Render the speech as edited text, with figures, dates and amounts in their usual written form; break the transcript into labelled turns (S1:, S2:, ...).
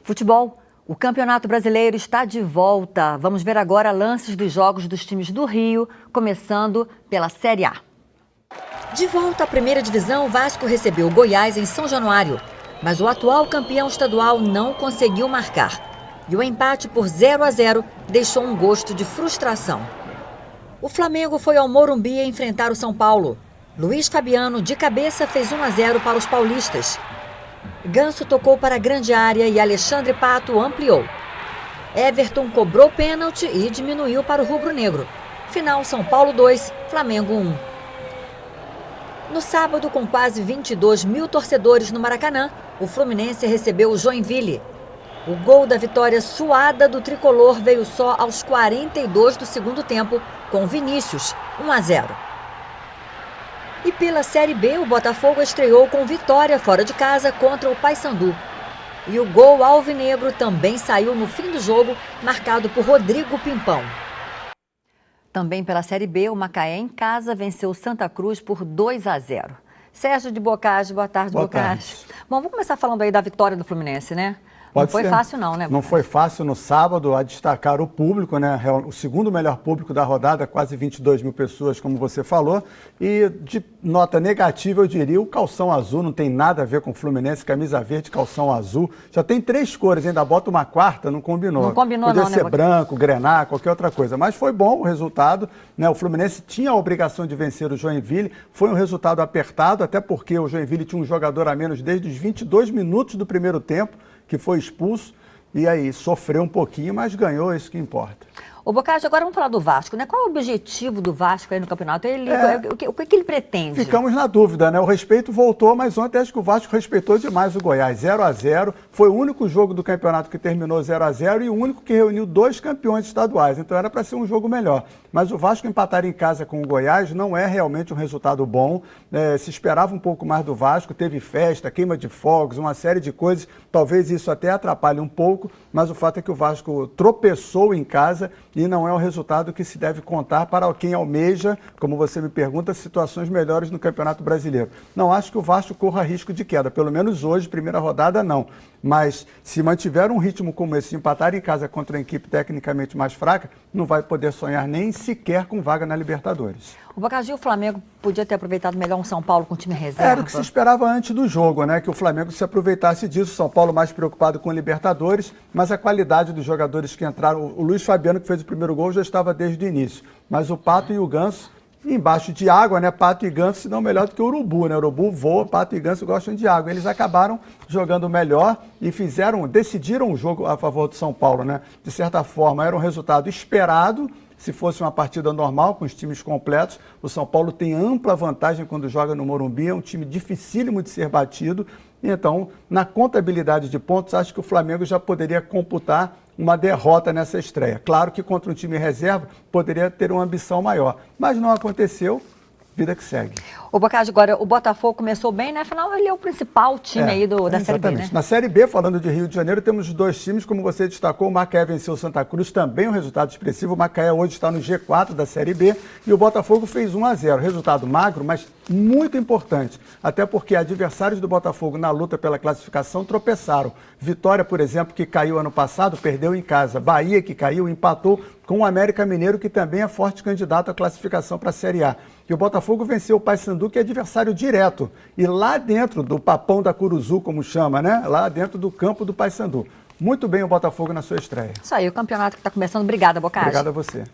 S1: Futebol. O Campeonato Brasileiro está de volta. Vamos ver agora lances dos jogos dos times do Rio, começando pela Série A. De volta à primeira divisão, o Vasco recebeu o Goiás em São Januário, mas o atual campeão estadual não conseguiu marcar. E o empate por 0-0 deixou um gosto de frustração. O Flamengo foi ao Morumbi enfrentar o São Paulo. Luiz Fabiano, de cabeça, fez 1-0 para os paulistas. Ganso tocou para a grande área e Alexandre Pato ampliou. Everton cobrou pênalti e diminuiu para o rubro-negro. Final São Paulo 2, Flamengo 1. No sábado, com quase 22 mil torcedores no Maracanã, o Fluminense recebeu o Joinville. O gol da vitória suada do tricolor veio só aos 42 do segundo tempo, com Vinícius, 1-0. E pela Série B, o Botafogo estreou com vitória fora de casa contra o Paysandu. E o gol alvinegro também saiu no fim do jogo, marcado por Rodrigo Pimpão. Também pela Série B, o Macaé em casa venceu o Santa Cruz por 2-0. Sérgio de Bocage, boa tarde, Bocage. Bom, vamos começar falando aí da vitória do Fluminense, né? Não foi fácil não, né?
S2: Não foi fácil no sábado, a destacar o público, né? O segundo melhor público da rodada, quase 22 mil pessoas, como você falou. E de nota negativa, eu diria, o calção azul não tem nada a ver com o Fluminense, camisa verde, calção azul. Já tem 3 cores, ainda bota uma quarta, não combinou.
S1: Não combinou
S2: Podia
S1: não,
S2: ser
S1: né?
S2: branco, grená, qualquer outra coisa. Mas foi bom o resultado, né? O Fluminense tinha a obrigação de vencer o Joinville, foi um resultado apertado, até porque o Joinville tinha um jogador a menos desde os 22 minutos do primeiro tempo, que foi expulso, e aí sofreu um pouquinho, mas ganhou, isso que importa.
S1: Ô Bocage, agora vamos falar do Vasco, né? Qual é o objetivo do Vasco aí no campeonato? O que ele pretende?
S2: Ficamos na dúvida, né? O respeito voltou, mas ontem acho que o Vasco respeitou demais o Goiás. 0-0, foi o único jogo do campeonato que terminou 0-0 e o único que reuniu 2 campeões estaduais, então era para ser um jogo melhor. Mas o Vasco empatar em casa com o Goiás não é realmente um resultado bom. Se esperava um pouco mais do Vasco, teve festa, queima de fogos, uma série de coisas. Talvez isso até atrapalhe um pouco, mas o fato é que o Vasco tropeçou em casa e não é um resultado que se deve contar para quem almeja, como você me pergunta, situações melhores no Campeonato Brasileiro. Não acho que o Vasco corra risco de queda, pelo menos hoje, primeira rodada, não. Mas se mantiver um ritmo como esse, de empatar em casa contra uma equipe tecnicamente mais fraca, não vai poder sonhar nem sequer com vaga na Libertadores.
S1: O Bocage, o Flamengo podia ter aproveitado melhor um São Paulo com time reserva?
S2: Era o que se esperava antes do jogo, né? Que o Flamengo se aproveitasse disso. São Paulo mais preocupado com Libertadores, mas a qualidade dos jogadores que entraram... O Luiz Fabiano, que fez o primeiro gol, já estava desde o início. Mas o Pato e o Ganso, embaixo de água, né? Pato e Ganso se dão melhor do que o Urubu, né? O Urubu voa, Pato e Ganso gostam de água. Eles acabaram jogando melhor e decidiram o jogo a favor do São Paulo, né? De certa forma, era um resultado esperado. Se fosse uma partida normal, com os times completos, o São Paulo tem ampla vantagem quando joga no Morumbi, é um time dificílimo de ser batido. E então, na contabilidade de pontos, acho que o Flamengo já poderia computar uma derrota nessa estreia. Claro que contra um time reserva poderia ter uma ambição maior, mas não aconteceu. Vida que segue.
S1: O Bocage, agora, o Botafogo começou bem, né? Afinal, ele é o principal time aí da Série B, né?
S2: Na Série B, falando de Rio de Janeiro, temos 2 times, como você destacou, o Macaé venceu o Santa Cruz, também um resultado expressivo. O Macaé hoje está no G4 da Série B e o Botafogo fez 1-0. Resultado magro, mas muito importante. Até porque adversários do Botafogo na luta pela classificação tropeçaram. Vitória, por exemplo, que caiu ano passado, perdeu em casa. Bahia, que caiu, empatou com o América Mineiro, que também é forte candidato à classificação para a Série A. E o Botafogo venceu o Paysandu, que é adversário direto. E lá dentro do Papão da Curuzu, como chama, né? Lá dentro do campo do Paysandu. Muito bem o Botafogo na sua estreia.
S1: Isso aí, o campeonato que está começando. Obrigada, Bocage.
S2: Obrigado a você.